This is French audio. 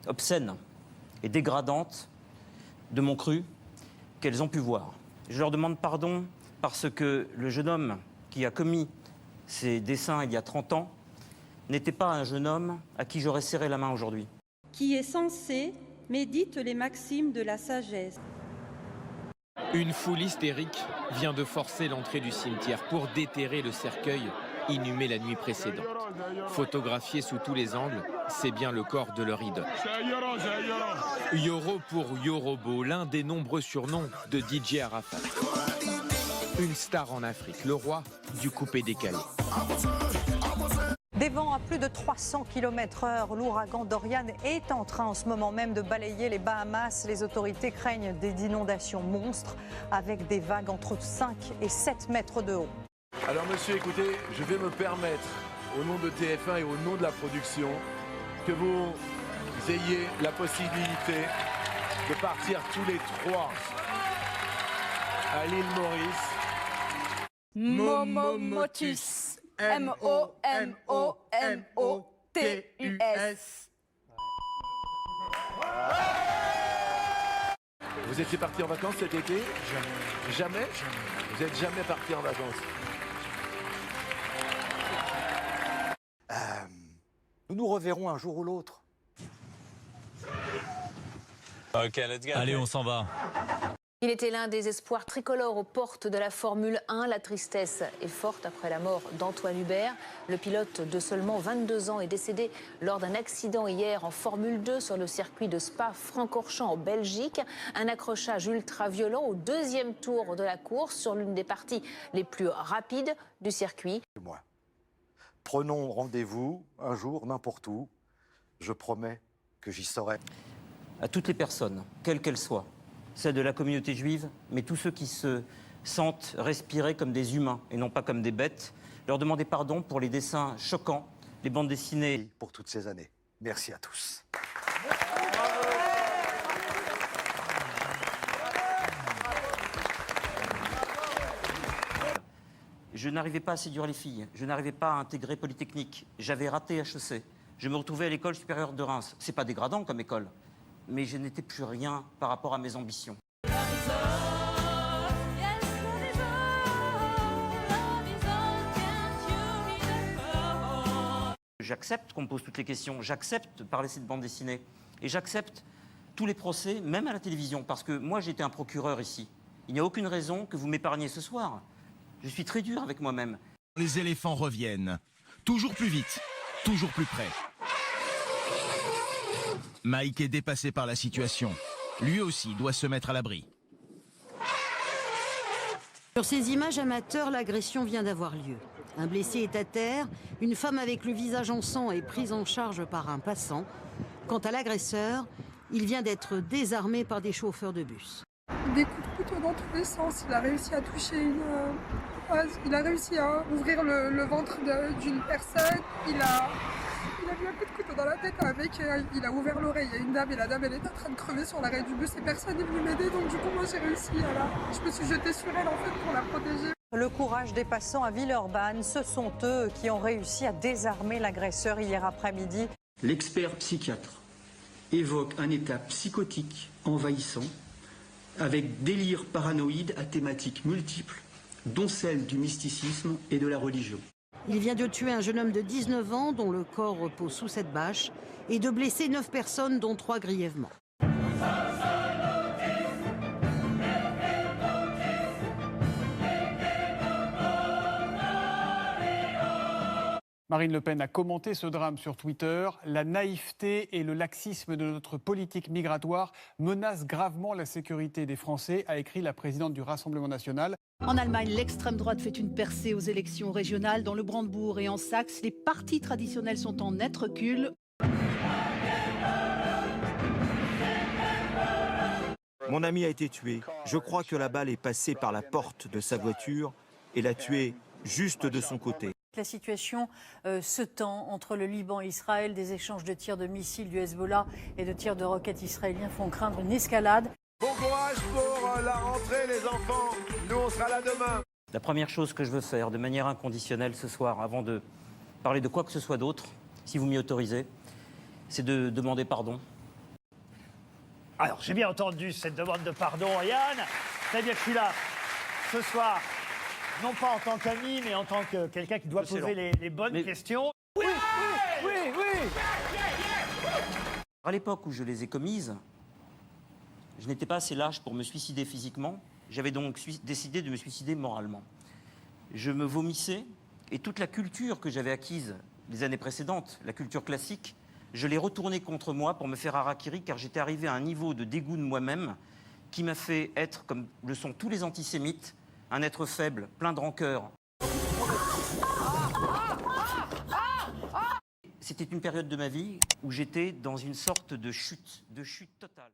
obscènes et dégradantes de mon cru qu'elles ont pu voir. Je leur demande pardon parce que le jeune homme qui a commis ces dessins il y a 30 ans n'était pas un jeune homme à qui j'aurais serré la main aujourd'hui. Qui est censé médite les maximes de la sagesse. Une foule hystérique vient de forcer l'entrée du cimetière pour déterrer le cercueil inhumé la nuit précédente. Photographié sous tous les angles, c'est bien le corps de leur idole. Yoro pour Yorobo, l'un des nombreux surnoms de DJ Arafat. Une star en Afrique, le roi du coupé-décalé. Des vents à plus de 300 km/h, l'ouragan Dorian est en train en ce moment même de balayer les Bahamas. Les autorités craignent des inondations monstres avec des vagues entre 5 et 7 mètres de haut. Alors monsieur, écoutez, je vais me permettre, au nom de TF1 et au nom de la production, que vous ayez la possibilité de partir tous les 3 à l'île Maurice. Momomotus. M-O-M-O-M-O-T-U-S. Vous étiez parti en vacances cet été? Jamais. Vous n'êtes jamais parti en vacances? Nous nous reverrons un jour ou l'autre. Allez, on s'en va. Il était l'un des espoirs tricolores aux portes de la Formule 1. La tristesse est forte après la mort d'Antoine Hubert. Le pilote de seulement 22 ans est décédé lors d'un accident hier en Formule 2 sur le circuit de Spa-Francorchamps en Belgique. Un accrochage ultra-violent au 2e tour de la course sur l'une des parties les plus rapides du circuit. Prenons rendez-vous un jour, n'importe où. Je promets que j'y serai. À toutes les personnes, quelles qu'elles soient, celles de la communauté juive, mais tous ceux qui se sentent respirer comme des humains et non pas comme des bêtes, leur demander pardon pour les dessins choquants, les bandes dessinées. Pour toutes ces années. Merci à tous. Je n'arrivais pas à séduire les filles, je n'arrivais pas à intégrer Polytechnique, j'avais raté HEC, je me retrouvais à l'école supérieure de Reims. C'est pas dégradant comme école, mais je n'étais plus rien par rapport à mes ambitions. J'accepte qu'on me pose toutes les questions, j'accepte de parler cette bande dessinée, et j'accepte tous les procès, même à la télévision, parce que moi j'ai été un procureur ici. Il n'y a aucune raison que vous m'épargniez ce soir. Je suis très dur avec moi-même. Les éléphants reviennent. Toujours plus vite, toujours plus près. Mike est dépassé par la situation. Lui aussi doit se mettre à l'abri. Sur ces images amateurs, l'agression vient d'avoir lieu. Un blessé est à terre, une femme avec le visage en sang est prise en charge par un passant. Quant à l'agresseur, il vient d'être désarmé par des chauffeurs de bus. Des coups de couteau dans tous les sens, il a réussi à toucher il a réussi à ouvrir le ventre d'une personne, il a mis un coup de couteau dans la tête à un mec, il a ouvert l'oreille à une dame et la dame elle était en train de crever sur l'arrêt du bus et personne n'est venu m'aider, donc du coup moi j'ai réussi je me suis jetée sur elle en fait pour la protéger. Le courage des passants à Villeurbanne, ce sont eux qui ont réussi à désarmer l'agresseur hier après-midi. L'expert psychiatre évoque un état psychotique envahissant avec délire paranoïde à thématiques multiples, dont celle du mysticisme et de la religion. Il vient de tuer un jeune homme de 19 ans dont le corps repose sous cette bâche et de blesser 9 personnes dont 3 grièvement. Marine Le Pen a commenté ce drame sur Twitter. La naïveté et le laxisme de notre politique migratoire menacent gravement la sécurité des Français, a écrit la présidente du Rassemblement national. En Allemagne, l'extrême droite fait une percée aux élections régionales. Dans le Brandebourg et en Saxe, les partis traditionnels sont en net recul. Mon ami a été tué. Je crois que la balle est passée par la porte de sa voiture et l'a tué juste de son côté. La situation se tend entre le Liban et Israël. Des échanges de tirs de missiles du Hezbollah et de tirs de roquettes israéliens font craindre une escalade. Bon courage pour la rentrée les enfants. Nous on sera là demain. La première chose que je veux faire de manière inconditionnelle ce soir, avant de parler de quoi que ce soit d'autre, si vous m'y autorisez, c'est de demander pardon Alors, j'ai bien entendu cette demande de pardon, Yann. C'est bien que je suis là ce soir, non pas en tant qu'ami, mais en tant que quelqu'un qui doit poser les bonnes questions. Oui. À l'époque où je les ai commises, je n'étais pas assez lâche pour me suicider physiquement. J'avais donc décidé de me suicider moralement. Je me vomissais et toute la culture que j'avais acquise les années précédentes, la culture classique, je l'ai retournée contre moi pour me faire harakiri car j'étais arrivé à un niveau de dégoût de moi-même qui m'a fait être, comme le sont tous les antisémites, un être faible, plein de rancœur. C'était une période de ma vie où j'étais dans une sorte de chute totale.